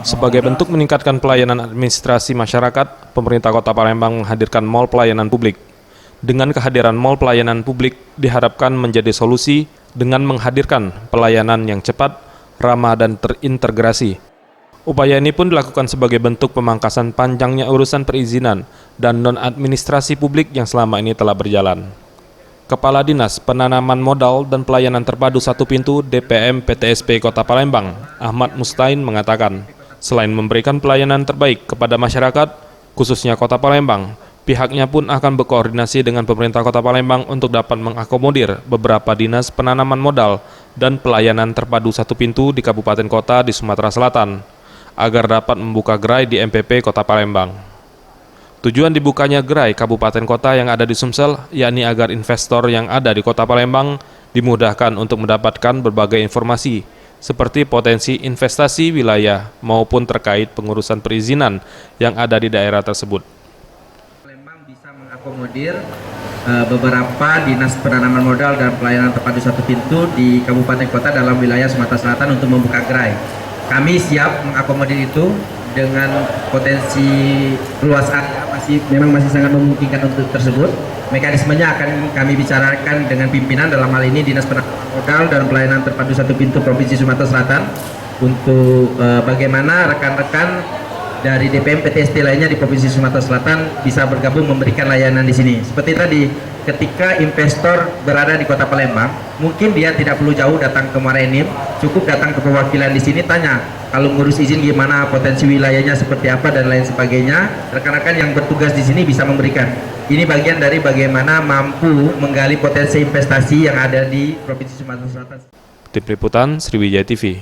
Sebagai bentuk meningkatkan pelayanan administrasi masyarakat, pemerintah Kota Palembang menghadirkan Mall Pelayanan Publik. Dengan kehadiran Mall Pelayanan Publik diharapkan menjadi solusi dengan menghadirkan pelayanan yang cepat, ramah, dan terintegrasi. Upaya ini pun dilakukan sebagai bentuk pemangkasan panjangnya urusan perizinan dan non-administrasi publik yang selama ini telah berjalan. Kepala Dinas Penanaman Modal dan Pelayanan Terpadu Satu Pintu DPM PTSP Kota Palembang, Ahmad Mustain mengatakan, selain memberikan pelayanan terbaik kepada masyarakat, khususnya Kota Palembang, pihaknya pun akan berkoordinasi dengan pemerintah Kota Palembang untuk dapat mengakomodir beberapa dinas penanaman modal dan pelayanan terpadu satu pintu di kabupaten kota di Sumatera Selatan, agar dapat membuka gerai di MPP Kota Palembang. Tujuan dibukanya gerai kabupaten kota yang ada di Sumsel, yakni agar investor yang ada di Kota Palembang dimudahkan untuk mendapatkan berbagai informasi, seperti potensi investasi wilayah maupun terkait pengurusan perizinan yang ada di daerah tersebut. Palembang bisa mengakomodir beberapa dinas penanaman modal dan pelayanan terpadu satu pintu di kabupaten kota dalam wilayah Sumatera Selatan untuk membuka gerai. Kami siap mengakomodir itu dengan potensi luas area memang masih sangat memungkinkan untuk tersebut. Mekanismenya akan kami bicarakan dengan pimpinan, dalam hal ini Dinas Penanaman Modal dan Pelayanan Terpadu Satu Pintu Provinsi Sumatera Selatan, untuk bagaimana rekan-rekan dari DPM PTSP lainnya di Provinsi Sumatera Selatan bisa bergabung memberikan layanan di sini. Seperti tadi, ketika investor berada di Kota Palembang, mungkin dia tidak perlu jauh datang ke Marenim, cukup datang ke perwakilan di sini, tanya kalau ngurus izin gimana, potensi wilayahnya seperti apa dan lain sebagainya. Rekan-rekan yang bertugas di sini bisa memberikan. Ini bagian dari bagaimana mampu menggali potensi investasi yang ada di Provinsi Sumatera Selatan. Tim Liputan Sriwijaya TV.